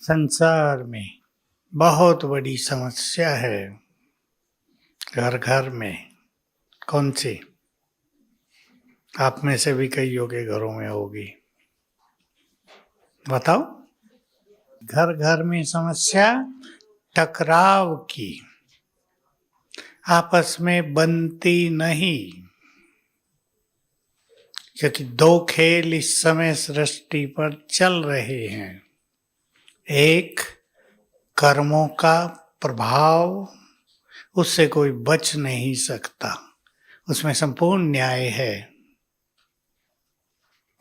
संसार में बहुत बड़ी समस्या है घर घर में। कौन सी? आप में से भी कईयों के घरों में होगी। बताओ। घर घर में समस्या टकराव की, आपस में बनती नहीं, क्योंकि दो खेल इस समय सृष्टि पर चल रहे हैं। एक कर्मों का प्रभाव, उससे कोई बच नहीं सकता, उसमें संपूर्ण न्याय है।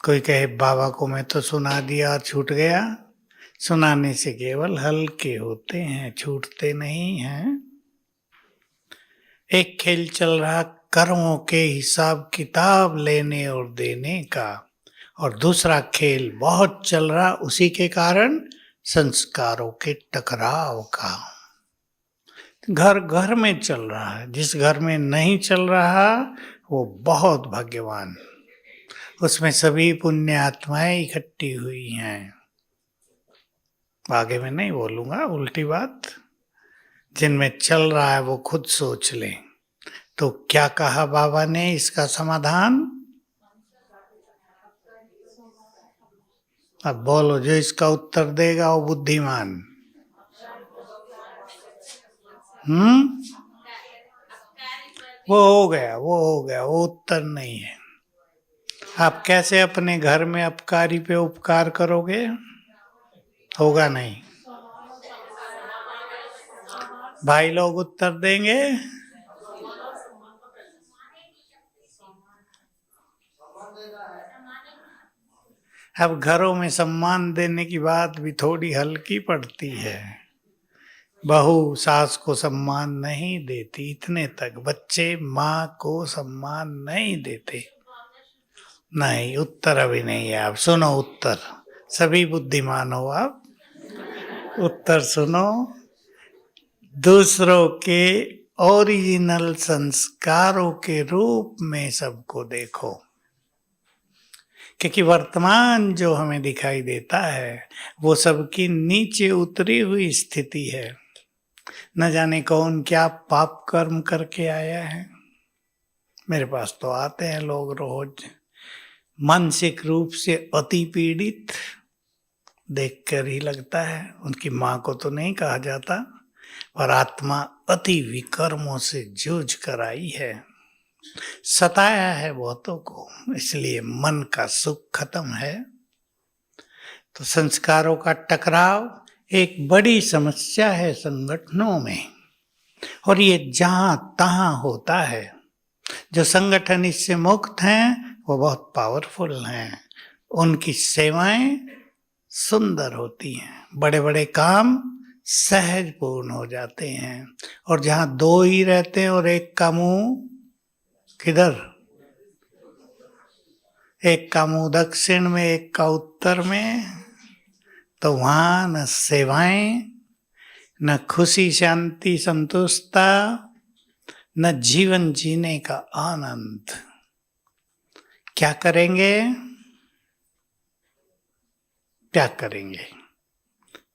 कोई कहे बाबा को मैं तो सुना दिया और छूट गया। सुनाने से केवल हल्के होते हैं, छूटते नहीं हैं। एक खेल चल रहा कर्मों के हिसाब किताब लेने और देने का, और दूसरा खेल बहुत चल रहा उसी के कारण संस्कारों के टकराव का। घर घर में चल रहा है। जिस घर में नहीं चल रहा वो बहुत भाग्यवान, उसमें सभी पुण्य आत्माएं इकट्ठी हुई हैं। आगे मैं नहीं बोलूंगा उल्टी बात। जिनमें चल रहा है वो खुद सोच लें। तो क्या कहा बाबा ने इसका समाधान? अब बोलो, जो इसका उत्तर देगा वो बुद्धिमान। वो हो गया, वो उत्तर नहीं है। आप कैसे अपने घर में अपकारी पे उपकार करोगे? होगा नहीं। भाई लोग उत्तर देंगे। अब घरों में सम्मान देने की बात भी थोड़ी हल्की पड़ती है। बहू सास को सम्मान नहीं देती, इतने तक। बच्चे माँ को सम्मान नहीं देते। नहीं, उत्तर अभी नहीं है। आप सुनो उत्तर, सभी बुद्धिमान हो आप। उत्तर सुनो। दूसरों के ओरिजिनल संस्कारों के रूप में सबको देखो, क्योंकि वर्तमान जो हमें दिखाई देता है वो सबकी नीचे उतरी हुई स्थिति है। न जाने कौन क्या पाप कर्म करके आया है। मेरे पास तो आते हैं लोग रोज, मानसिक रूप से अति पीड़ित। देखकर ही लगता है, उनकी माँ को तो नहीं कहा जाता, पर आत्मा अति विकर्मों से जूझ कर आई है। सताया है बहुतों को, इसलिए मन का सुख खत्म है। तो संस्कारों का टकराव एक बड़ी समस्या है संगठनों में, और ये जहां तहां होता है। जो संगठन इससे मुक्त हैं वो बहुत पावरफुल हैं, उनकी सेवाएं सुंदर होती हैं, बड़े बड़े काम सहज पूर्ण हो जाते हैं। और जहां दो ही रहते हैं और एक का मुंह किधर, एक का मुंह दक्षिण में एक का उत्तर में, तो वहां न सेवाएं, न खुशी शांति संतुष्टता, न जीवन जीने का आनंद। क्या करेंगे? क्या करेंगे?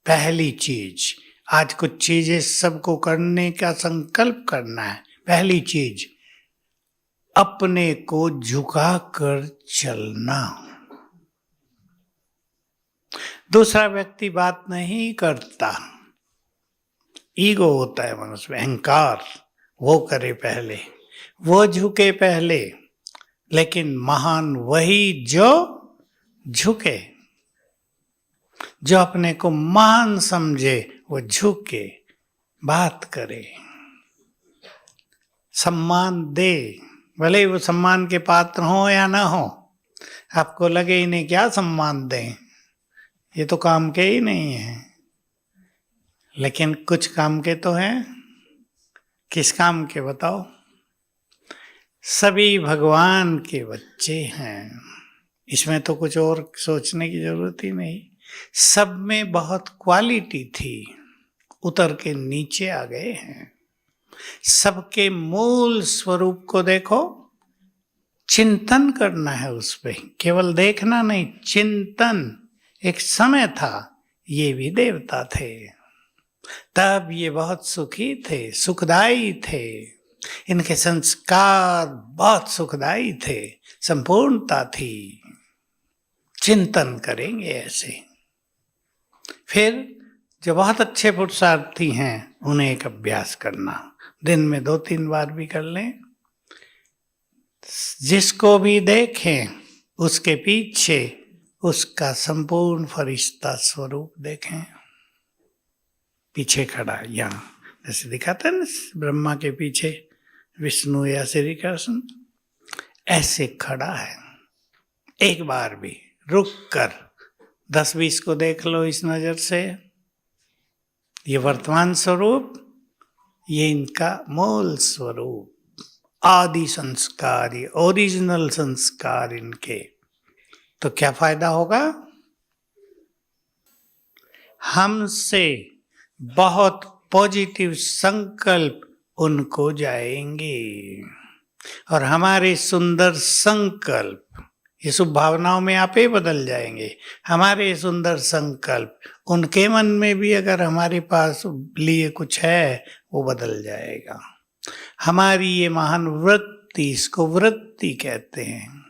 पहली चीज, आज कुछ चीजें सबको करने का संकल्प करना है। पहली चीज, अपने को झुकाकर चलना। दूसरा व्यक्ति बात नहीं करता, ईगो होता है मनुष्य में, अहंकार, वो करे पहले, वो झुके पहले। लेकिन महान वही जो झुके, जो अपने को महान समझे वो झुके, बात करे, सम्मान दे। भले वो सम्मान के पात्र हो या ना हो, आपको लगे इन्हें क्या सम्मान दें, ये तो काम के ही नहीं है। लेकिन कुछ काम के तो हैं। किस काम के बताओ? सभी भगवान के बच्चे हैं, इसमें तो कुछ और सोचने की जरूरत ही नहीं। सब में बहुत क्वालिटी थी, उतर के नीचे आ गए हैं। सबके मूल स्वरूप को देखो, चिंतन करना है उस पे, केवल देखना नहीं, चिंतन। एक समय था ये भी देवता थे। तब ये बहुत सुखी थे, सुखदायी थे, इनके संस्कार बहुत सुखदायी थे, संपूर्णता थी। चिंतन करेंगे ऐसे। फिर जो बहुत अच्छे पुरुषार्थी हैं उन्हें एक अभ्यास करना, दिन में 2-3 बार भी कर लें। जिसको भी देखें उसके पीछे उसका संपूर्ण फरिश्ता स्वरूप देखें। पीछे खड़ा, यहाँ जैसे दिखाता है ना ब्रह्मा के पीछे विष्णु या श्री कृष्ण, ऐसे खड़ा है। एक बार भी रुक कर 10-20 को देख लो इस नजर से। ये वर्तमान स्वरूप, ये इनका मूल स्वरूप, आदि संस्कार, ये ओरिजिनल संस्कार इनके। तो क्या फायदा होगा? हमसे बहुत पॉजिटिव संकल्प उनको जाएंगे और हमारे सुंदर संकल्प ये शुभ भावनाओं में आप ही बदल जाएंगे। हमारे सुंदर संकल्प उनके मन में भी अगर हमारे पास लिए कुछ है वो बदल जाएगा। हमारी ये महान वृत्ति, इसको वृत्ति कहते हैं।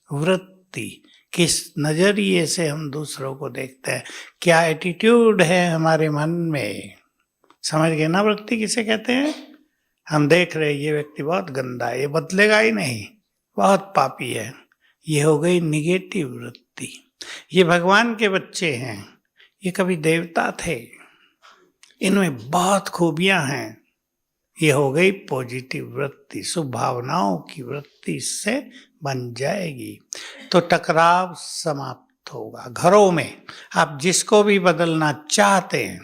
वृत्ति, किस नजरिए से हम दूसरों को देखते हैं, क्या एटीट्यूड है हमारे मन में। समझ गए ना वृत्ति किसे कहते हैं? हम देख रहे ये व्यक्ति बहुत गंदा है, ये बदलेगा ही नहीं, बहुत पापी है, ये हो गई निगेटिव वृत्ति। ये भगवान के बच्चे हैं, ये कभी देवता थे, इनमें बहुत खूबियां हैं, ये हो गई पॉजिटिव वृत्ति, शुभ भावनाओं की वृत्ति से बन जाएगी। तो टकराव समाप्त होगा। घरों में आप जिसको भी बदलना चाहते हैं,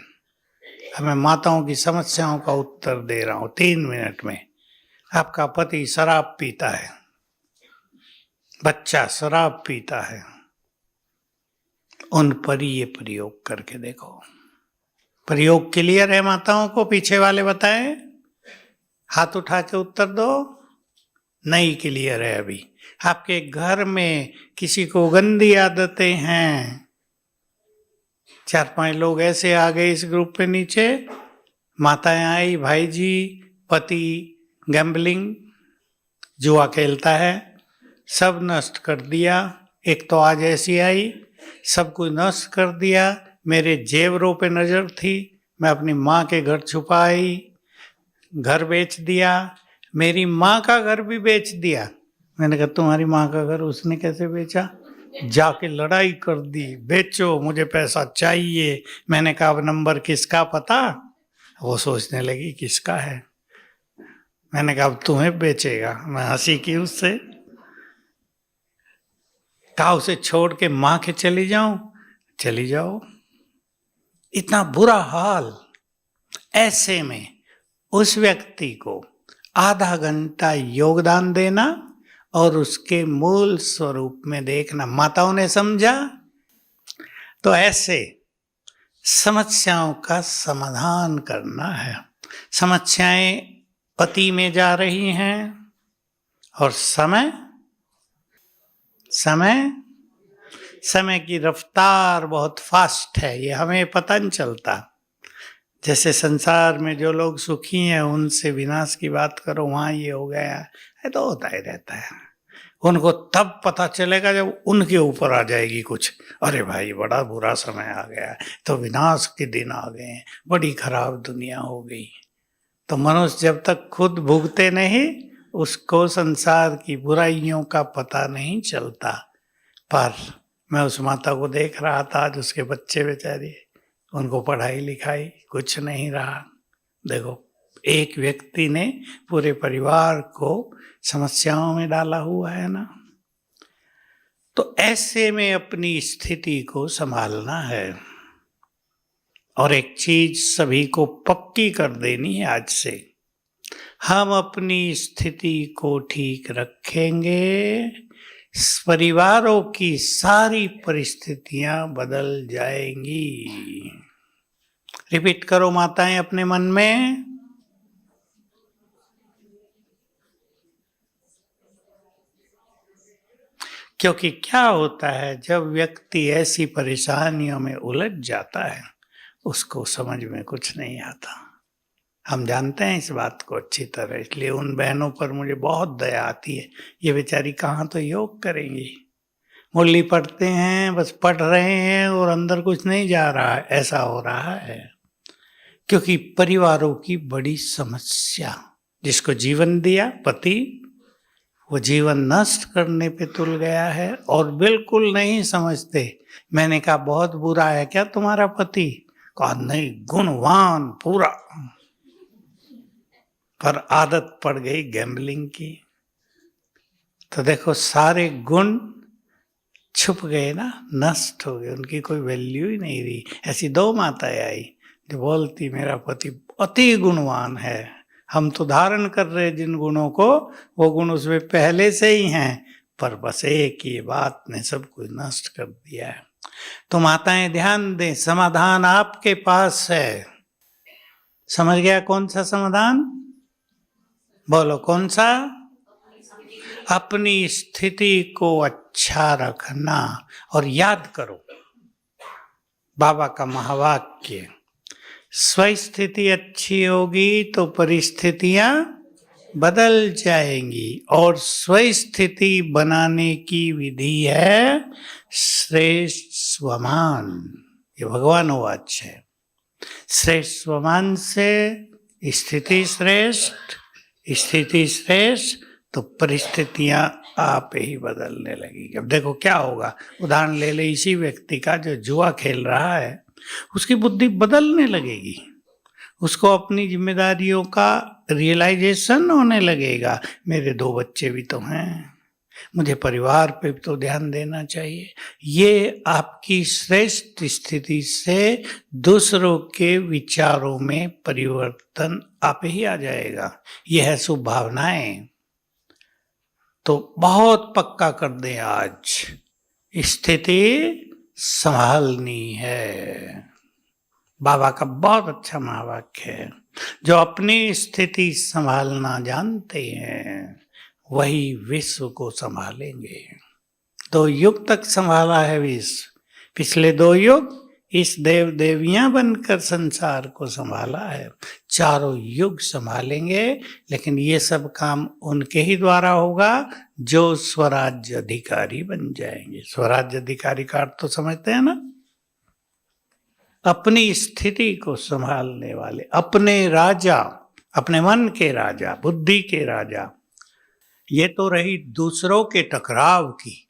मैं माताओं की समस्याओं का उत्तर दे रहा हूं 3 मिनट में। आपका पति शराब पीता है, बच्चा शराब पीता है, उन पर ये प्रयोग करके देखो। प्रयोग क्लियर है माताओं को? पीछे वाले बताएं, हाथ उठा के उत्तर दो। नहीं क्लियर है अभी। आपके घर में किसी को गंदी आदतें हैं, 4-5 लोग ऐसे आ गए इस ग्रुप पे नीचे, माताएं आई, भाई जी पति गैम्बलिंग जुआ खेलता है, सब नष्ट कर दिया। एक तो आज ऐसी आई, सब कुछ नष्ट कर दिया। मेरे जेवरों पे नजर थी, मैं अपनी माँ के घर छुपाई, घर बेच दिया, मेरी माँ का घर भी बेच दिया। मैंने कहा तुम्हारी माँ का घर उसने कैसे बेचा? जाके लड़ाई कर दी, बेचो मुझे पैसा चाहिए। मैंने कहा अब नंबर किसका पता? वो सोचने लगी किसका है। मैंने कहा अब तुम्हें बेचेगा। मैं हंसी की उससे, कहा उसे छोड़ के माँ के चली जाऊं? चली जाओ। इतना बुरा हाल। ऐसे में उस व्यक्ति को आधा घंटा योगदान देना और उसके मूल स्वरूप में देखना। माताओं ने समझा? तो ऐसे समस्याओं का समाधान करना है। समस्याएं पति में जा रही हैं और समय की रफ्तार बहुत फास्ट है, ये हमें पता नहीं चलता। जैसे संसार में जो लोग सुखी हैं उनसे विनाश की बात करो, वहां ये हो गया है, तो होता ही रहता है। उनको तब पता चलेगा जब उनके ऊपर आ जाएगी कुछ, अरे भाई बड़ा बुरा समय आ गया, तो विनाश के दिन आ गए, बड़ी खराब दुनिया हो गई। तो मनुष्य जब तक खुद भुगते नहीं, उसको संसार की बुराइयों का पता नहीं चलता। पर मैं उस माता को देख रहा था, आज उसके बच्चे बेचारे, उनको पढ़ाई लिखाई कुछ नहीं रहा। देखो एक व्यक्ति ने पूरे परिवार को समस्याओं में डाला हुआ है ना। तो ऐसे में अपनी स्थिति को संभालना है। और एक चीज सभी को पक्की कर देनी है आज से, हम अपनी स्थिति को ठीक रखेंगे, परिवारों की सारी परिस्थितियां बदल जाएंगी। रिपीट करो माताएं अपने मन में। क्योंकि क्या होता है, जब व्यक्ति ऐसी परेशानियों में उलझ जाता है उसको समझ में कुछ नहीं आता। हम जानते हैं इस बात को अच्छी तरह, इसलिए उन बहनों पर मुझे बहुत दया आती है। ये बेचारी कहाँ तो योग करेंगी, मुरली पढ़ते हैं, बस पढ़ रहे हैं और अंदर कुछ नहीं जा रहा है, ऐसा हो रहा है। क्योंकि परिवारों की बड़ी समस्या, जिसको जीवन दिया पति, वो जीवन नष्ट करने पे तुल गया है और बिल्कुल नहीं समझते। मैंने कहा बहुत बुरा है क्या तुम्हारा पति? कहा नहीं, गुणवान पूरा, पर आदत पड़ गई गैम्बलिंग की। तो देखो सारे गुण छुप गए ना, नष्ट हो गए, उनकी कोई वैल्यू ही नहीं रही। ऐसी दो माताएं आई जो बोलती मेरा पति अति गुणवान है, हम तो धारण कर रहे जिन गुणों को, वो गुण उसमें पहले से ही हैं, पर बस एक ही बात ने सब कुछ नष्ट कर दिया है। तो माताएं ध्यान दें, समाधान आपके पास है। समझ गया कौन सा समाधान? बोलो कौन सा? अपनी स्थिति को अच्छा रखना। और याद करो बाबा का महावाक्य, स्वस्थिति अच्छी होगी तो परिस्थितियां बदल जाएंगी, और स्वस्थिति बनाने की विधि है श्रेष्ठ स्वमान। ये भगवान वाच है। श्रेष्ठ स्वमान से स्थिति श्रेष्ठ, स्थिति श्रेष्ठ तो परिस्थितियां आप ही बदलने लगेगी। अब देखो क्या होगा, उदाहरण ले ले इसी व्यक्ति का जो जुआ खेल रहा है, उसकी बुद्धि बदलने लगेगी, उसको अपनी जिम्मेदारियों का रियलाइजेशन होने लगेगा। मेरे 2 बच्चे भी तो हैं, मुझे परिवार पे तो ध्यान देना चाहिए। ये आपकी श्रेष्ठ स्थिति से दूसरों के विचारों में परिवर्तन आप ही आ जाएगा। यह है शुभ भावनाएं। तो बहुत पक्का कर दें, आज स्थिति संभालनी है। बाबा का बहुत अच्छा महावाक्य है, जो अपनी स्थिति संभालना जानते हैं वही विश्व को संभालेंगे। 2 युग तक संभाला है विश्व, पिछले 2 युग इस देव देवियां बनकर संसार को संभाला है। 4 युग संभालेंगे, लेकिन ये सब काम उनके ही द्वारा होगा जो स्वराज्य अधिकारी बन जाएंगे। स्वराज्य अधिकारी का अर्थ तो समझते हैं ना, अपनी स्थिति को संभालने वाले, अपने राजा, अपने मन के राजा, बुद्धि के राजा। ये तो रही दूसरों के टकराव की,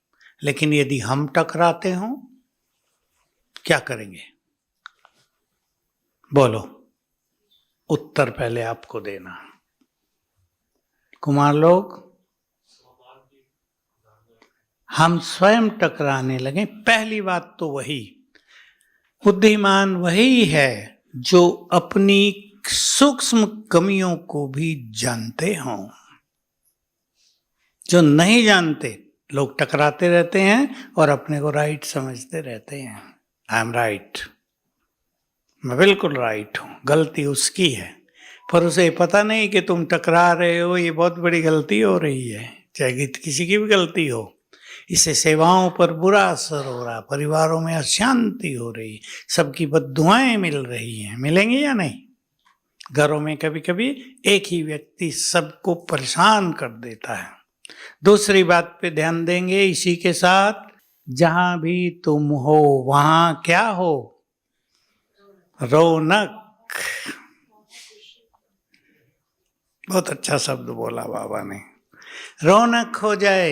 लेकिन यदि हम टकराते हों क्या करेंगे? बोलो, उत्तर पहले आपको देना। कुमार लोग, हम स्वयं टकराने लगे। पहली बात तो वही, बुद्धिमान वही है जो अपनी सूक्ष्म कमियों को भी जानते हों। जो नहीं जानते लोग टकराते रहते हैं और अपने को राइट समझते रहते हैं। आई एम राइट, मैं बिल्कुल राइट हूं, गलती उसकी है। पर उसे पता नहीं कि तुम टकरा रहे हो, ये बहुत बड़ी गलती हो रही है, चाहे किसी की भी गलती हो। इससे सेवाओं पर बुरा असर हो रहा, परिवारों में अशांति हो रही, सबकी बद्दुआएं मिल रही हैं। मिलेंगी या नहीं? घरों में कभी कभी एक ही व्यक्ति सबको परेशान कर देता है। दूसरी बात पे ध्यान देंगे इसी के साथ, जहां भी तुम हो वहां क्या हो? रौनक। बहुत अच्छा शब्द बोला बाबा ने, रौनक हो जाए।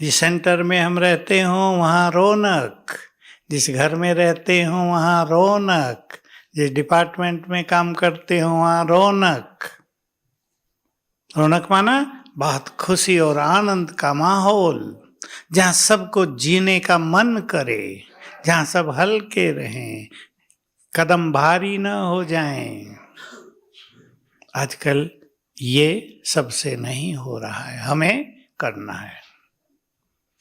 जिस सेंटर में हम रहते हो वहां रौनक, जिस घर में रहते हो वहां रौनक, जिस डिपार्टमेंट में काम करते हो वहां रौनक। रौनक माना बहुत खुशी और आनंद का माहौल, जहां सबको जीने का मन करे, जहां सब हल्के रहें, कदम भारी न हो जाएं। आजकल ये सबसे नहीं हो रहा है, हमें करना है।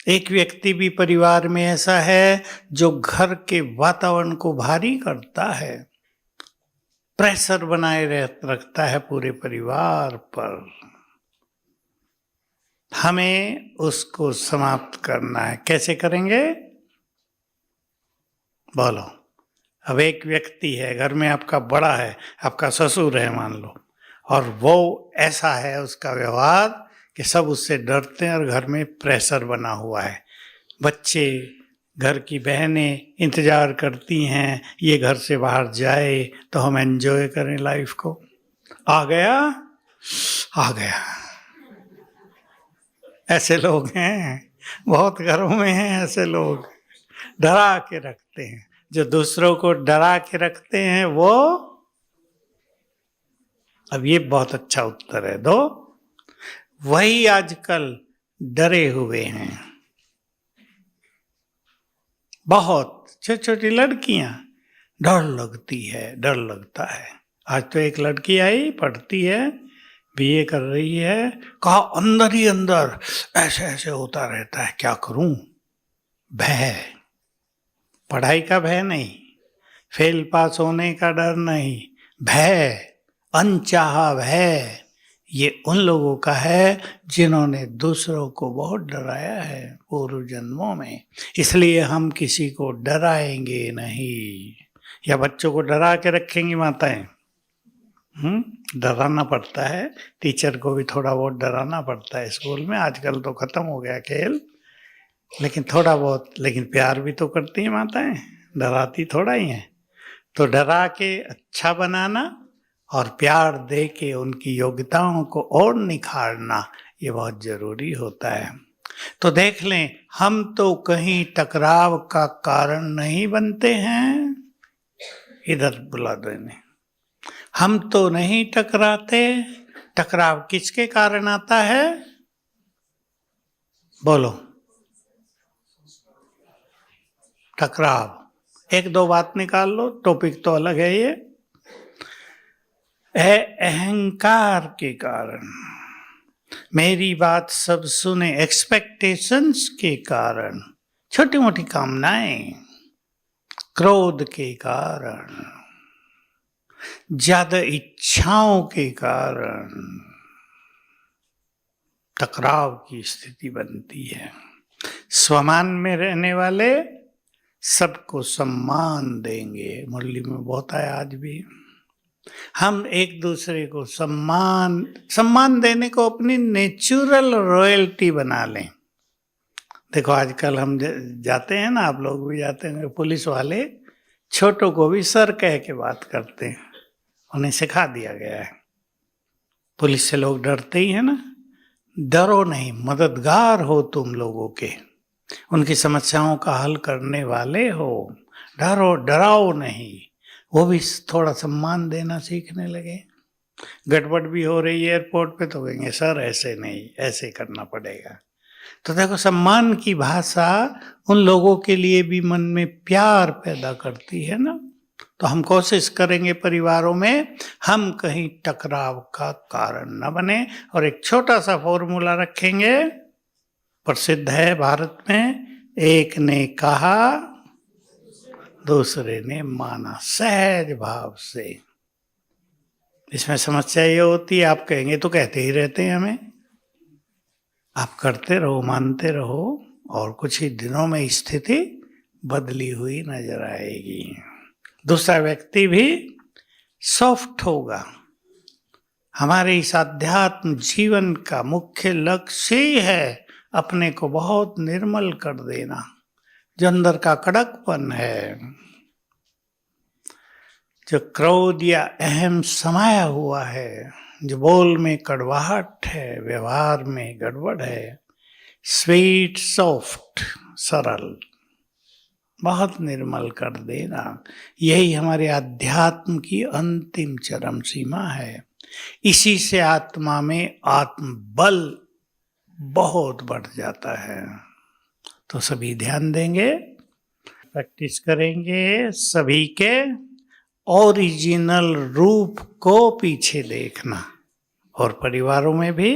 एक व्यक्ति भी परिवार में ऐसा है जो घर के वातावरण को भारी करता है, प्रेशर बनाए रखता है पूरे परिवार पर। हमें उसको समाप्त करना है। कैसे करेंगे? बोलो। अब एक व्यक्ति है, घर में आपका बड़ा है, आपका ससुर है मान लो, और वो ऐसा है उसका व्यवहार कि सब उससे डरते हैं और घर में प्रेशर बना हुआ है। बच्चे, घर की बहनें इंतजार करती हैं ये घर से बाहर जाए तो हम एंजॉय करें लाइफ को। आ गया, आ गया। ऐसे लोग हैं, बहुत घरों में हैं ऐसे लोग, डरा के रखते हैं। जो दूसरों को डरा के रखते हैं वो, अब ये बहुत अच्छा उत्तर है दो, वही आजकल डरे हुए हैं। बहुत छोटी छोटी लड़कियां, डर लगती है, डर लगता है। आज तो एक लड़की आई, पढ़ती है, बीए कर रही है, कहा अंदर ही अंदर ऐसे ऐसे होता रहता है, क्या करूं? भय, पढ़ाई का भय नहीं, फेल पास होने का डर नहीं, भय, अनचाहा भय, ये उन लोगों का है जिन्होंने दूसरों को बहुत डराया है पूर्व जन्मों में। इसलिए हम किसी को डराएंगे नहीं। या बच्चों को डरा के रखेंगी माताएं? डराना पड़ता है, टीचर को भी थोड़ा बहुत डराना पड़ता है स्कूल में। आजकल तो खत्म हो गया खेल, लेकिन थोड़ा बहुत, लेकिन प्यार भी तो करती हैं माताएं, डराती थोड़ा ही हैं। तो डरा के अच्छा बनाना और प्यार दे के उनकी योग्यताओं को और निखारना, ये बहुत जरूरी होता है। तो देख लें, हम तो कहीं टकराव का कारण नहीं बनते हैं। इधर बुला दो इन्हें। हम तो नहीं टकराते। टकराव किसके कारण आता है? बोलो। टकराव, एक दो बात निकाल लो, टॉपिक तो अलग है ये। अहंकार के कारण, मेरी बात सब सुने, एक्सपेक्टेशंस के कारण, छोटी मोटी कामनाएं, क्रोध के कारण, ज्यादा इच्छाओं के कारण टकराव की स्थिति बनती है। स्वमान में रहने वाले सबको सम्मान देंगे, मुरली में बहुत आया आज भी। हम एक दूसरे को सम्मान देने को अपनी नेचुरल रॉयल्टी बना लें। देखो आजकल हम जाते हैं ना, आप लोग भी जाते हैं, पुलिस वाले छोटों को भी सर कह के बात करते हैं, उन्हें सिखा दिया गया है। पुलिस से लोग डरते ही है ना। डरो नहीं, मददगार हो तुम लोगों के, उनकी समस्याओं का हल करने वाले हो। डराओ नहीं। वो भी थोड़ा सम्मान देना सीखने लगे। गड़बड़ भी हो रही है एयरपोर्ट पे तो कहेंगे सर ऐसे नहीं, ऐसे करना पड़ेगा। तो देखो, सम्मान की भाषा उन लोगों के लिए भी मन में प्यार पैदा करती है ना। तो हम कोशिश करेंगे परिवारों में हम कहीं टकराव का कारण न बने। और एक छोटा सा फॉर्मूला रखेंगे, प्रसिद्ध है भारत में, एक ने कहा दूसरे ने माना, सहज भाव से। इसमें समस्या ये होती है, आप कहेंगे तो कहते ही रहते हैं हमें, आप करते रहो, मानते रहो, और कुछ ही दिनों में स्थिति बदली हुई नजर आएगी। दूसरा व्यक्ति भी सॉफ्ट होगा। हमारे इस आध्यात्म जीवन का मुख्य लक्ष्य ही है अपने को बहुत निर्मल कर देना। जो अंदर का कड़कपन है, जो क्रोध या अहम समाया हुआ है, जो बोल में कड़वाहट है, व्यवहार में गड़बड़ है, स्वीट सॉफ्ट सरल, बहुत निर्मल कर देना, यही हमारे अध्यात्म की अंतिम चरम सीमा है। इसी से आत्मा में आत्मबल बहुत बढ़ जाता है। तो सभी ध्यान देंगे, प्रैक्टिस करेंगे, सभी के ओरिजिनल रूप को पीछे देखना, और परिवारों में भी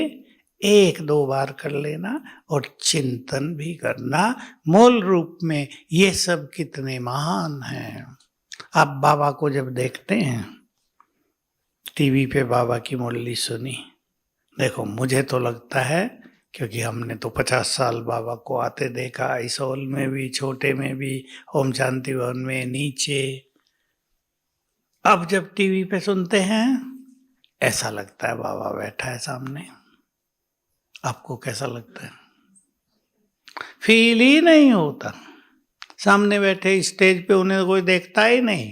एक दो बार कर लेना और चिंतन भी करना, मूल रूप में ये सब कितने महान हैं। आप बाबा को जब देखते हैं, टीवी पे बाबा की मुरली सुनी, देखो मुझे तो लगता है क्योंकि हमने तो 50 साल बाबा को आते देखा, इस हॉल में भी, छोटे में भी, ओम शांति भवन में, नीचे। अब जब टीवी पे सुनते हैं ऐसा लगता है बाबा बैठा है सामने। आपको कैसा लगता है? फील ही नहीं होता। सामने बैठे स्टेज पे उन्हें कोई देखता ही नहीं,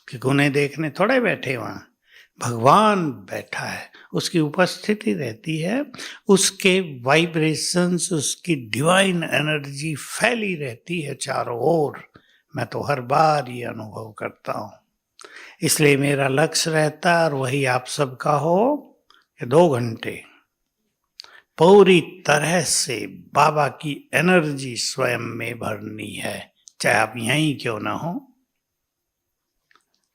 क्योंकि उन्हें देखने थोड़े बैठे वहां, भगवान बैठा है, उसकी उपस्थिति रहती है, उसके वाइब्रेशंस, उसकी डिवाइन एनर्जी फैली रहती है चारों ओर। मैं तो हर बार ये अनुभव करता हूं। इसलिए मेरा लक्ष्य रहता है, और वही आप सबका हो, कि 2 घंटे पूरी तरह से बाबा की एनर्जी स्वयं में भरनी है, चाहे आप यहीं क्यों ना हो।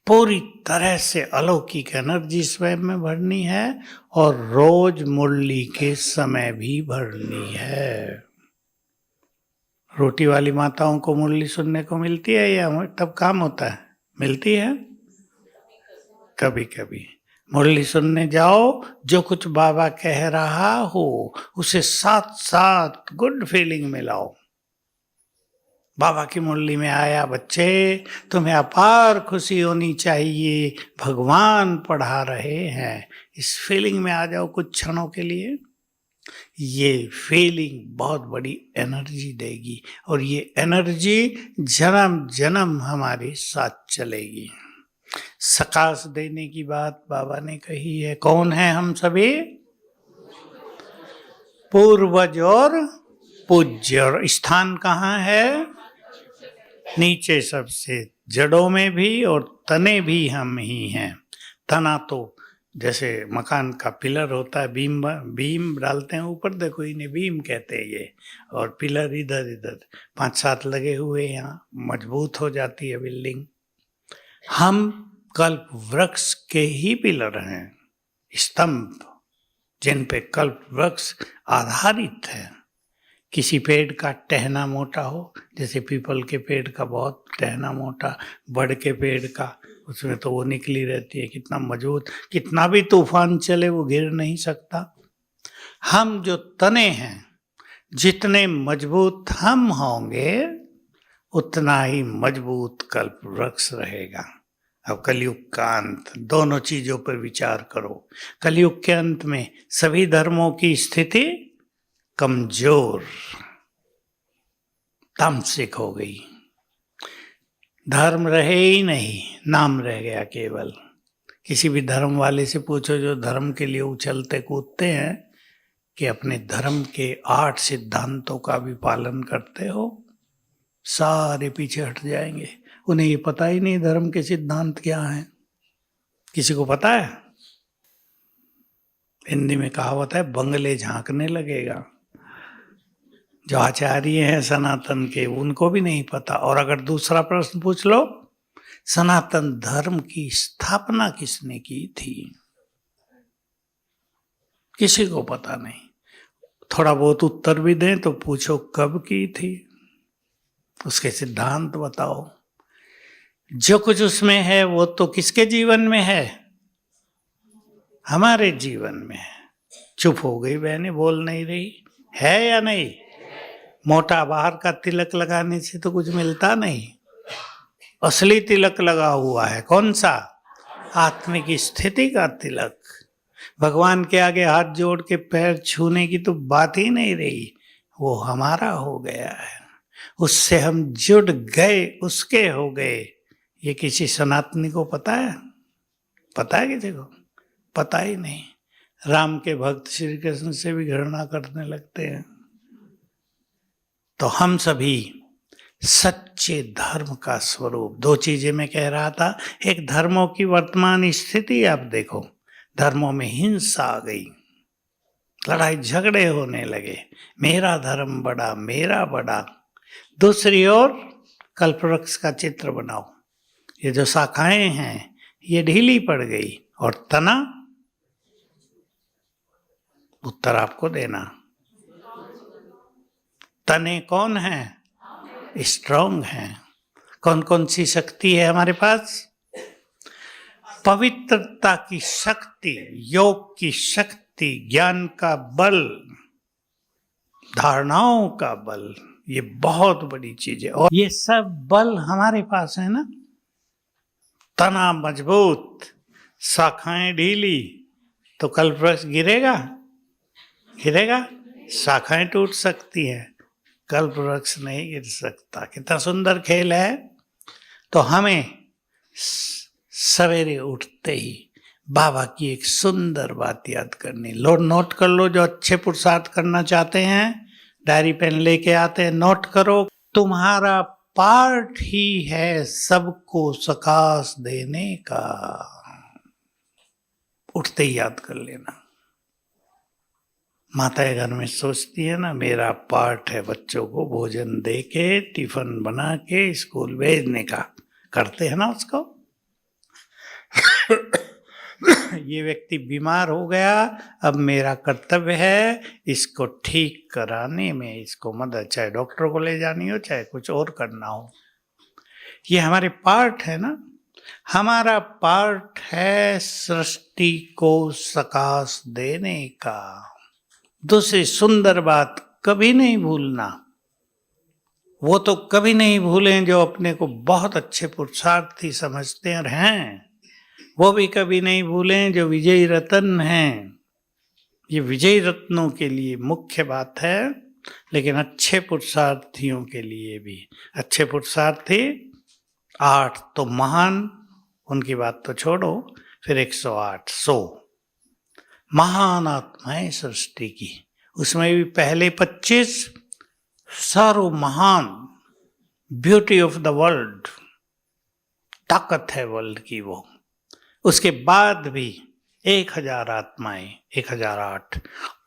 पूरी तरह से अलौकिक एनर्जी स्वयं में भरनी है, और रोज मुरली के समय भी भरनी है। रोटी वाली माताओं को मुरली सुनने को मिलती है या तब काम होता है? मिलती है कभी कभी। मुरली सुनने जाओ, जो कुछ बाबा कह रहा हो उसे साथ साथ गुड फीलिंग में लाओ। बाबा की मुरली में आया बच्चे, तुम्हें अपार खुशी होनी चाहिए, भगवान पढ़ा रहे हैं। इस फीलिंग में आ जाओ कुछ क्षणों के लिए। ये फीलिंग बहुत बड़ी एनर्जी देगी, और ये एनर्जी जन्म जन्म हमारे साथ चलेगी। सकाश देने की बात बाबा ने कही है। कौन है हम सभी? पूर्वज और पूज्य। और स्थान कहाँ है? नीचे सबसे, जड़ों में भी और तने भी हम ही हैं। तना तो जैसे मकान का पिलर होता है, बीम डालते हैं ऊपर, देखो इन्हें बीम कहते हैं ये, और पिलर इधर इधर 5-7 लगे हुए, यहाँ मजबूत हो जाती है बिल्डिंग। हम कल्प वृक्ष के ही पिलर हैं, स्तंभ, जिन पे कल्प वृक्ष आधारित है। किसी पेड़ का टहना मोटा हो, जैसे पीपल के पेड़ का बहुत टहना मोटा, बड़ के पेड़ का, उसमें तो वो निकली रहती है, कितना मजबूत, कितना भी तूफान चले वो गिर नहीं सकता। हम जो तने हैं, जितने मजबूत हम होंगे उतना ही मजबूत कल्प वृक्ष रहेगा। अब कलयुग का अंत, दोनों चीजों पर विचार करो। कलयुग के अंत में सभी धर्मों की स्थिति कमजोर, तामसिक हो गई। धर्म रहे ही नहीं, नाम रह गया केवल। किसी भी धर्म वाले से पूछो जो धर्म के लिए उछलते कूदते हैं, कि अपने धर्म के 8 सिद्धांतों का भी पालन करते हो, सारे पीछे हट जाएंगे। उन्हें ये पता ही नहीं धर्म के सिद्धांत क्या हैं। किसी को पता है? हिंदी में कहावत है, बंगले झांकने लगेगा। जो आचार्य हैं सनातन के, उनको भी नहीं पता। और अगर दूसरा प्रश्न पूछ लो, सनातन धर्म की स्थापना किसने की थी, किसी को पता नहीं। थोड़ा बहुत उत्तर भी दें तो पूछो कब की थी, उसके सिद्धांत बताओ। जो कुछ उसमें है वो तो किसके जीवन में है? हमारे जीवन में है। चुप हो गई बहनें, बोल नहीं रही, है या नहीं? मोटा बाहर का तिलक लगाने से तो कुछ मिलता नहीं। असली तिलक लगा हुआ है, कौन सा? आत्मिक स्थिति का तिलक। भगवान के आगे हाथ जोड़ के पैर छूने की तो बात ही नहीं रही, वो हमारा हो गया है, उससे हम जुड़ गए, उसके हो गए। ये किसी सनातनी को पता है? पता है किसी को? पता ही नहीं। राम के भक्त श्री कृष्ण से भी घृणा करने लगते हैं। तो हम सभी सच्चे धर्म का स्वरूप। 2 चीजें मैं कह रहा था। एक, धर्मों की वर्तमान स्थिति आप देखो, धर्मों में हिंसा आ गई, लड़ाई झगड़े होने लगे, मेरा धर्म बड़ा, मेरा बड़ा। दूसरी ओर कल्पवृक्ष का चित्र बनाओ, ये जो शाखाएं हैं ये ढीली पड़ गई, और तना, उत्तर आपको देना। तने कौन है? स्ट्रांग है। कौन कौन सी शक्ति है हमारे पास? पवित्रता की शक्ति, योग की शक्ति, ज्ञान का बल, धारणाओं का बल, ये बहुत बड़ी चीज है। और ये सब बल हमारे पास है ना। तना मजबूत, शाखाएं ढीली, तो कल्पवृक्ष गिरेगा? गिरेगा? शाखाएं टूट सकती हैं, कल्पवृक्ष नहीं गिर सकता। कितना सुंदर खेल है। तो हमें सवेरे उठते ही बाबा की एक सुंदर बात याद करनी। नोट कर लो, जो अच्छे पुरुषार्थ करना चाहते हैं डायरी पेन लेके आते हैं, नोट करो। तुम्हारा पार्ट ही है सबको सकाश देने का। उठते ही याद कर लेना। माताएं घर में सोचती है ना, मेरा पार्ट है बच्चों को भोजन दे के, टिफिन बना के स्कूल भेजने का। करते हैं ना उसको। ये व्यक्ति बीमार हो गया, अब मेरा कर्तव्य है इसको ठीक कराने में, इसको मदद, चाहे डॉक्टर को ले जानी हो, चाहे कुछ और करना हो। ये हमारे पार्ट है ना। हमारा पार्ट है सृष्टि को सकाश देने का। दूसरी सुंदर बात, कभी नहीं भूलना। वो तो कभी नहीं भूलें जो अपने को बहुत अच्छे पुरुषार्थी समझते हैं। वो भी कभी नहीं भूलें जो विजयी रत्न हैं। ये विजयी रत्नों के लिए मुख्य बात है, लेकिन अच्छे पुरुषार्थियों के लिए भी। अच्छे पुरुषार्थी 8 तो महान, उनकी बात तो छोड़ो, फिर 108 100 महान आत्माएं सृष्टि की। उसमें भी पहले 25 सर्व महान, ब्यूटी ऑफ द वर्ल्ड, ताकत है वर्ल्ड की वो। उसके बाद भी 1000 आत्माएं, 1008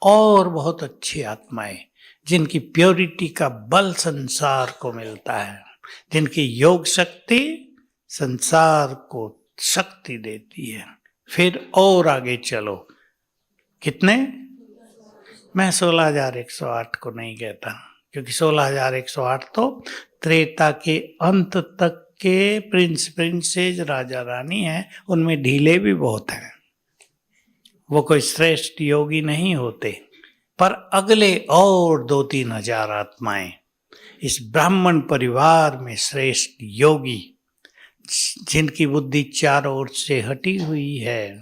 और बहुत अच्छी आत्माएं, जिनकी प्योरिटी का बल संसार को मिलता है, जिनकी योग शक्ति संसार को शक्ति देती है। फिर और आगे चलो, कितने? मैं 16108 को नहीं कहता, क्योंकि 16108 तो त्रेता के अंत तक के प्रिंसेस राजा रानी हैं, उनमें ढीले भी बहुत हैं। वो कोई श्रेष्ठ योगी नहीं होते, पर अगले और 2-3 हजार आत्माएं इस ब्राह्मण परिवार में श्रेष्ठ योगी, जिनकी बुद्धि चारों ओर से हटी हुई है,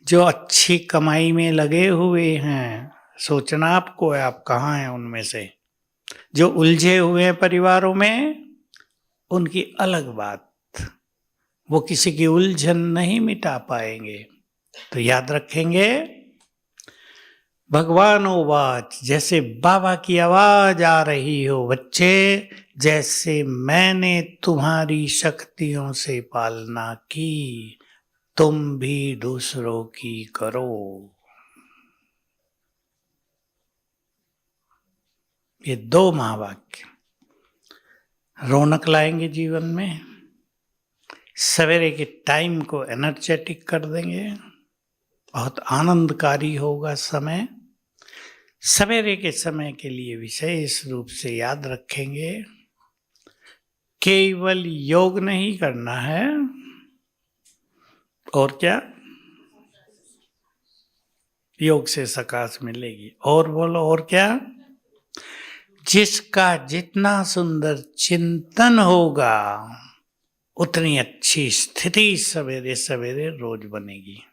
जो अच्छी कमाई में लगे हुए हैं। सोचना आपको है, आप कहाँ हैं उनमें से। जो उलझे हुए हैं परिवारों में, उनकी अलग बात, वो किसी की उलझन नहीं मिटा पाएंगे। तो याद रखेंगे, भगवान वाच, जैसे बाबा की आवाज आ रही हो, बच्चे जैसे मैंने तुम्हारी शक्तियों से पालना की, तुम भी दूसरों की करो। ये 2 महावाक्य रौनक लाएंगे जीवन में, सवेरे के टाइम को एनर्जेटिक कर देंगे, बहुत आनंदकारी होगा समय। सवेरे के समय के लिए विशेष रूप से याद रखेंगे, केवल योग नहीं करना है, और क्या? योग से सकाश मिलेगी। और बोलो, और क्या? जिसका जितना सुंदर चिंतन होगा, उतनी अच्छी स्थिति सवेरे सवेरे रोज बनेगी।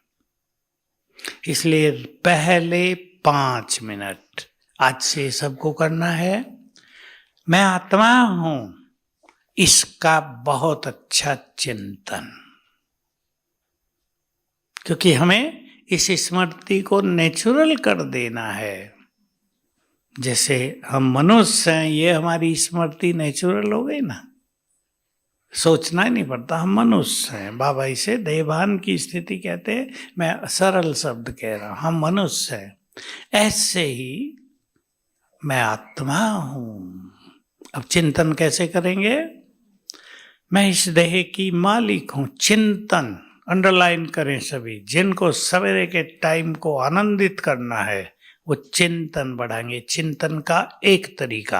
इसलिए पहले 5 मिनट आज से सबको करना है। मैं आत्मा हूं, इसका बहुत अच्छा चिंतन, क्योंकि हमें इस स्मृति को नेचुरल कर देना है। जैसे हम मनुष्य हैं, ये हमारी स्मृति नेचुरल हो गई ना, सोचना ही नहीं पड़ता, हम मनुष्य हैं। बाबा इसे देहभान की स्थिति कहते हैं, मैं सरल शब्द कह रहा हूं, हम मनुष्य हैं। ऐसे ही मैं आत्मा हूं। अब चिंतन कैसे करेंगे? मैं इस देह की मालिक हूं। चिंतन अंडरलाइन करें सभी, जिनको सवेरे के टाइम को आनंदित करना है वो चिंतन बढ़ाएंगे। चिंतन का एक तरीका,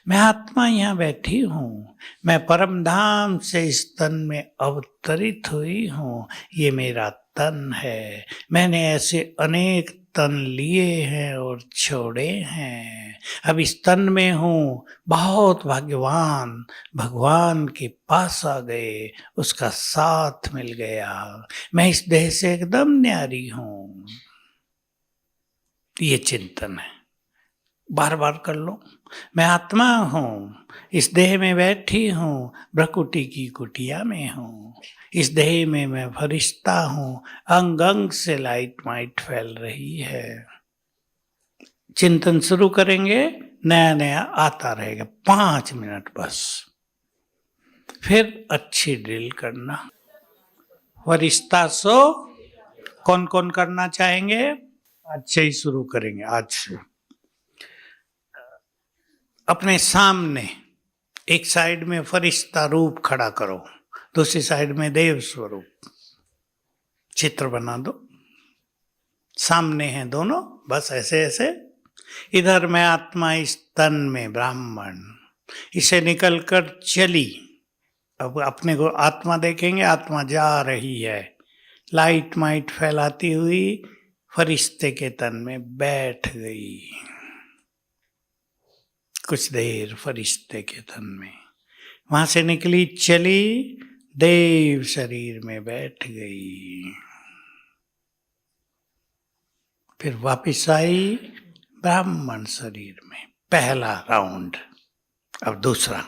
मैं आत्मा यहाँ बैठी हूँ, मैं परम धाम से इस तन में अवतरित हुई हूँ, ये मेरा तन है। मैंने ऐसे अनेक तन लिए हैं और छोड़े हैं, अब इस तन में हूँ। बहुत भाग्यवान, भगवान के पास आ गए, उसका साथ मिल गया। मैं इस देह से एकदम न्यारी हूँ। ये चिंतन है, बार बार कर लो। मैं आत्मा हूँ, इस देह में बैठी हूँ, भ्रकुटी की कुटिया में हूँ। इस देह में मैं फरिश्ता हूँ, अंग अंग से लाइट माइट फैल रही है। चिंतन शुरू करेंगे, नया नया आता रहेगा। 5 मिनट बस, फिर अच्छी ड्रिल करना। फरिश्ता सो कौन कौन करना चाहेंगे? आज से ही शुरू करेंगे। आज से अपने सामने एक साइड में फरिश्ता रूप खड़ा करो, दूसरी साइड में देव स्वरूप चित्र बना दो। सामने हैं दोनों, बस ऐसे ऐसे। इधर मैं आत्मा, इस तन में ब्राह्मण, इसे निकलकर चली। अब अपने को आत्मा देखेंगे, आत्मा जा रही है, लाइट माइट फैलाती हुई फरिश्ते के तन में बैठ गई। कुछ देर फरिश्ते के तन में, वहां से निकली, चली, देव शरीर में बैठ गई। फिर वापिस आई ब्राह्मण शरीर में। पहला राउंड। अब दूसरा।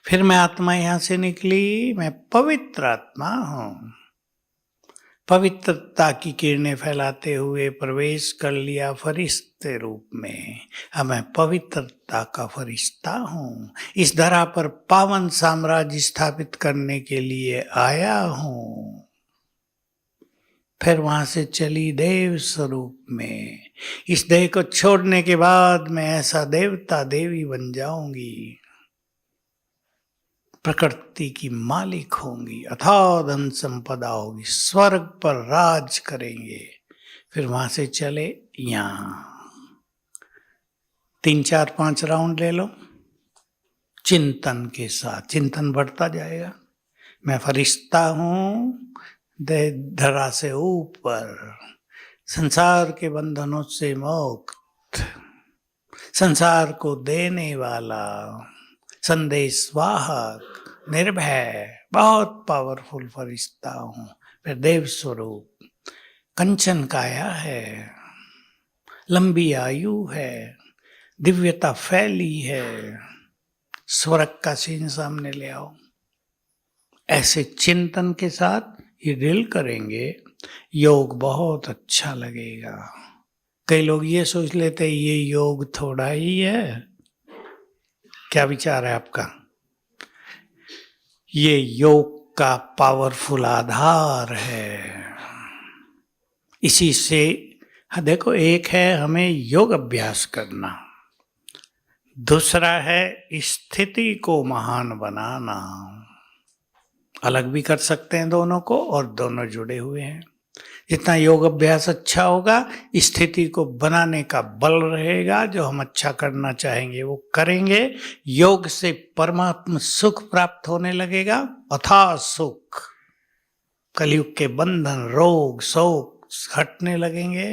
फिर मैं आत्मा यहां से निकली, मैं पवित्र आत्मा हूं। पवित्रता की किरणें फैलाते हुए प्रवेश कर लिया फरिश्ते रूप में। अब मैं पवित्रता का फरिश्ता हूँ, इस धरा पर पावन साम्राज्य स्थापित करने के लिए आया हूँ। फिर वहां से चली देव स्वरूप में। इस देह को छोड़ने के बाद मैं ऐसा देवता देवी बन जाऊंगी, प्रकृति की मालिक होंगी, अथाह धन संपदा होगी, स्वर्ग पर राज करेंगे। फिर वहां से चले यहां। 3 4 5 राउंड ले लो चिंतन के साथ। चिंतन बढ़ता जाएगा। मैं फरिश्ता हूं, धरा से ऊपर, संसार के बंधनों से मुक्त, संसार को देने वाला, संदेश वाहक, निर्भय, बहुत पावरफुल फरिश्ता हूं। फिर देव स्वरूप, कंचन काया है, लंबी आयु है, दिव्यता फैली है। स्वर्ग का सीन सामने ले आओ। ऐसे चिंतन के साथ ये ड्रिल करेंगे, योग बहुत अच्छा लगेगा। कई लोग ये सोच लेते हैं ये योग थोड़ा ही है। क्या विचार है आपका? ये योग का पावरफुल आधार है। इसी से देखो, एक है हमें योग अभ्यास करना, दूसरा है स्थिति को महान बनाना। अलग भी कर सकते हैं दोनों को, और दोनों जुड़े हुए हैं। जितना योग अभ्यास अच्छा होगा, स्थिति को बनाने का बल रहेगा। जो हम अच्छा करना चाहेंगे वो करेंगे। योग से परमात्म सुख प्राप्त होने लगेगा, अथाह सुख। कलयुग के बंधन, रोग, शोक हटने लगेंगे।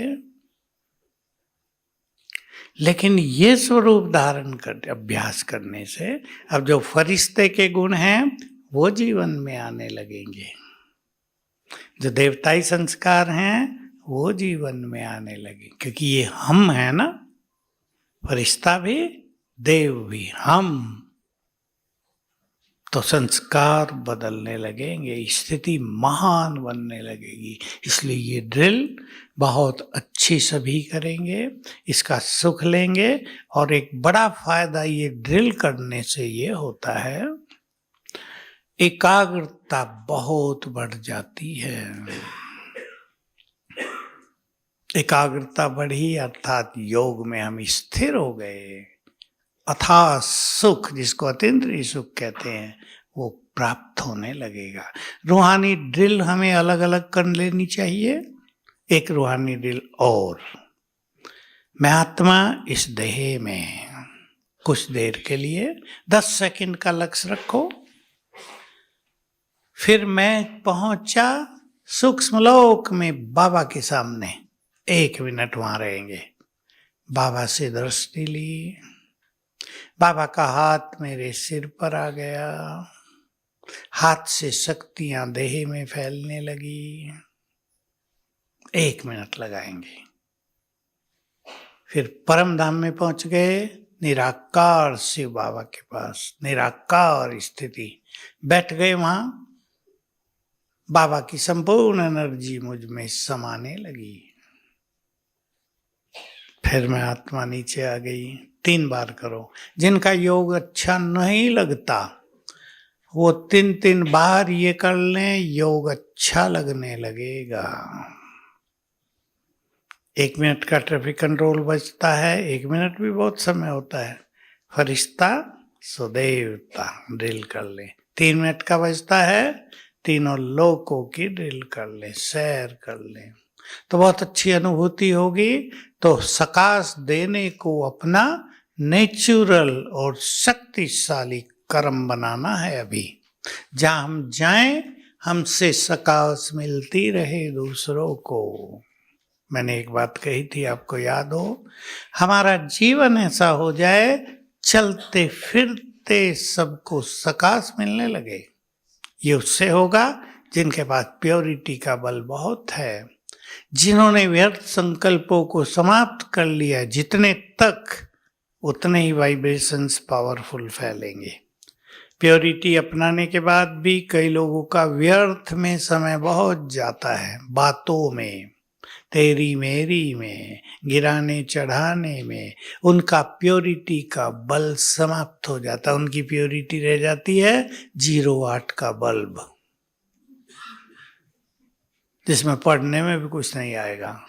लेकिन ये स्वरूप धारण कर अभ्यास करने से अब जो फरिश्ते के गुण हैं वो जीवन में आने लगेंगे। जो देवताई संस्कार हैं वो जीवन में आने लगे, क्योंकि ये हम है ना, फरिश्ता भी देव भी हम। तो संस्कार बदलने लगेंगे, स्थिति महान बनने लगेगी। इसलिए ये ड्रिल बहुत अच्छी सभी करेंगे, इसका सुख लेंगे। और एक बड़ा फायदा ये ड्रिल करने से ये होता है, एकाग्रता बहुत बढ़ जाती है। एकाग्रता बढ़ी अर्थात योग में हम स्थिर हो गए। अथाह सुख, जिसको अतीन्द्रिय सुख कहते हैं, वो प्राप्त होने लगेगा। रूहानी ड्रिल हमें अलग अलग कर लेनी चाहिए। एक रूहानी ड्रिल और, मैं आत्मा इस देह में, कुछ देर के लिए 10 सेकंड का लक्ष्य रखो। फिर मैं पहुंचा सूक्ष्म लोक में बाबा के सामने, 1 मिनट वहां रहेंगे। बाबा से दृष्टि ली, बाबा का हाथ मेरे सिर पर आ गया, हाथ से शक्तियां देह में फैलने लगी। 1 मिनट लगाएंगे। फिर परम धाम में पहुंच गए, निराकार शिव बाबा के पास, निराकार स्थिति। बैठ गए वहां, बाबा की संपूर्ण एनर्जी मुझ में समाने लगी। फिर मैं आत्मा नीचे आ गई। 3 बार करो। जिनका योग अच्छा नहीं लगता वो 3 बार ये कर लें, योग अच्छा लगने लगेगा। 1 मिनट का ट्रैफिक कंट्रोल बचता है। 1 मिनट भी बहुत समय होता है। फरिश्ता सुदेवता ड्रिल कर ले। 3 मिनट का बचता है, तीनों लोकों की ड्रिल कर ले, सैर कर ले, तो बहुत अच्छी अनुभूति होगी। तो सकाश देने को अपना नेचुरल और शक्तिशाली कर्म बनाना है। अभी जहां हम जाएं, हमसे सकाश मिलती रहे दूसरों को। मैंने एक बात कही थी, आपको याद हो, हमारा जीवन ऐसा हो जाए, चलते फिरते सबको सकाश मिलने लगे। ये उससे होगा जिनके पास प्योरिटी का बल बहुत है, जिन्होंने व्यर्थ संकल्पों को समाप्त कर लिया। जितने तक उतने ही वाइब्रेशंस पावरफुल फैलेंगे। प्योरिटी अपनाने के बाद भी कई लोगों का व्यर्थ में समय बहुत जाता है, बातों में, तेरी मेरी में, गिराने चढ़ाने में। उनका प्योरिटी का बल समाप्त हो जाता है। उनकी प्योरिटी रह जाती है 0 वाट का बल्ब, जिसमें पढ़ने में भी कुछ नहीं आएगा,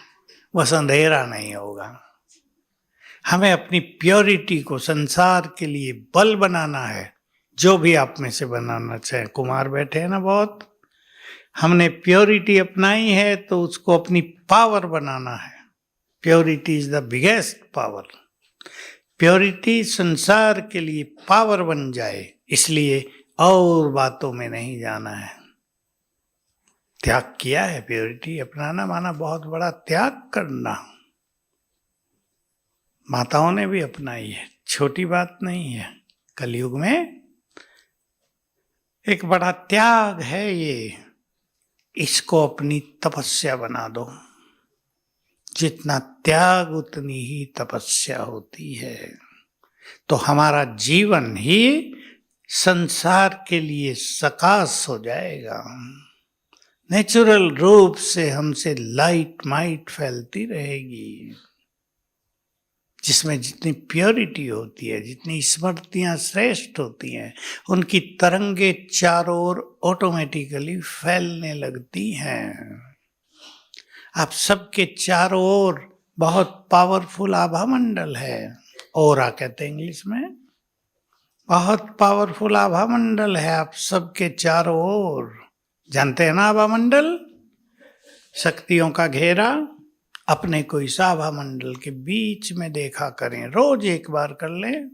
बस अंधेरा नहीं होगा। हमें अपनी प्योरिटी को संसार के लिए बल बनाना है। जो भी आप में से बनाना चाहे। कुमार बैठे हैं ना बहुत, हमने प्योरिटी अपनाई है तो उसको अपनी पावर बनाना है। Purity is the biggest power. Purity संसार के लिए पावर बन जाए, इसलिए और बातों में नहीं जाना है। त्याग किया है। प्योरिटी अपनाना माना बहुत बड़ा त्याग करना। माताओं ने भी अपनाई है, छोटी बात नहीं है। कलयुग में एक बड़ा त्याग है ये। इसको अपनी तपस्या बना दो। जितना त्याग उतनी ही तपस्या होती है। तो हमारा जीवन ही संसार के लिए सकाश हो जाएगा। नेचुरल रूप से हमसे लाइट माइट फैलती रहेगी, जिसमें जितनी प्योरिटी होती है, जितनी स्मृतियां श्रेष्ठ होती हैं, उनकी तरंगे चारों ओर ऑटोमेटिकली फैलने लगती हैं। आप सबके चारों ओर बहुत पावरफुल आभा मंडल है। ओरा कहते हैं इंग्लिश में। बहुत पावरफुल आभा मंडल है आप सबके चारों ओर। जानते हैं ना आभा मंडल? शक्तियों का घेरा। अपने को इस आभा मंडल के बीच में देखा करें। रोज 1 बार कर लें।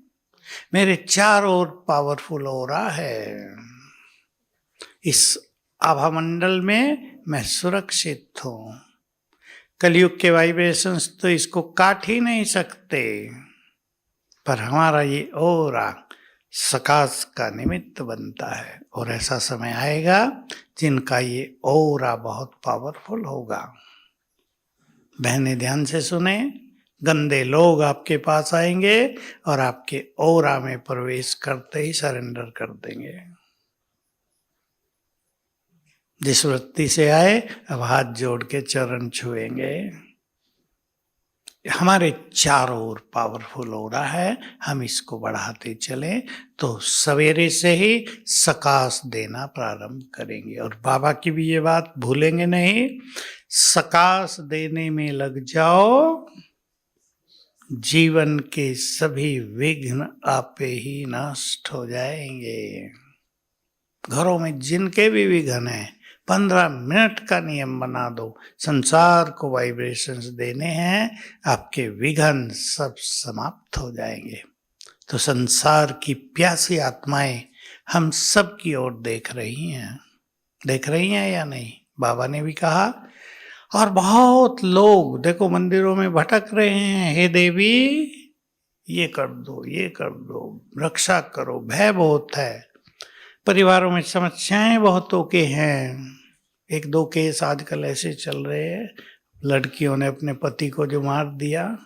मेरे चारों ओर पावरफुल ओरा है। इस आभा मंडल में मैं सुरक्षित हूं। कलयुग के वाइब्रेशंस तो इसको काट ही नहीं सकते, पर हमारा ये ओरा सकाश का निमित्त बनता है। और ऐसा समय आएगा जिनका ये ओरा बहुत पावरफुल होगा। बहनें ध्यान से सुने, गंदे लोग आपके पास आएंगे और आपके ओरा में प्रवेश करते ही सरेंडर कर देंगे। जिस वृत्ति से आए, अब हाथ जोड़ के चरण छुएंगे। हमारे चारों ओर पावरफुल हो रहा है, हम इसको बढ़ाते चलें तो सवेरे से ही सकाश देना प्रारंभ करेंगे। और बाबा की भी ये बात भूलेंगे नहीं, सकाश देने में लग जाओ, जीवन के सभी विघ्न आपे ही नष्ट हो जाएंगे। घरों में जिनके भी विघ्न हैं, 15 मिनट का नियम बना दो। संसार को वाइब्रेशंस देने हैं, आपके विघ्न सब समाप्त हो जाएंगे। तो संसार की प्यासी आत्माएं हम सब की ओर देख रही हैं या नहीं? बाबा ने भी कहा। और बहुत लोग देखो मंदिरों में भटक रहे हैं, हे देवी ये कर दो, ये कर दो, रक्षा करो, भय बहुत है, परिवारों में समस्याएं बहुतों के हैं। एक दो केस आजकल ऐसे चल रहे हैं, लड़कियों ने अपने पति को जो मार दिया,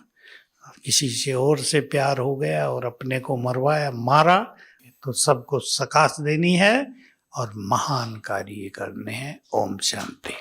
किसी से और से प्यार हो गया और अपने को मरवाया, मारा। तो सबको सकाश देनी है और महान कार्य करने हैं। ओम शांति।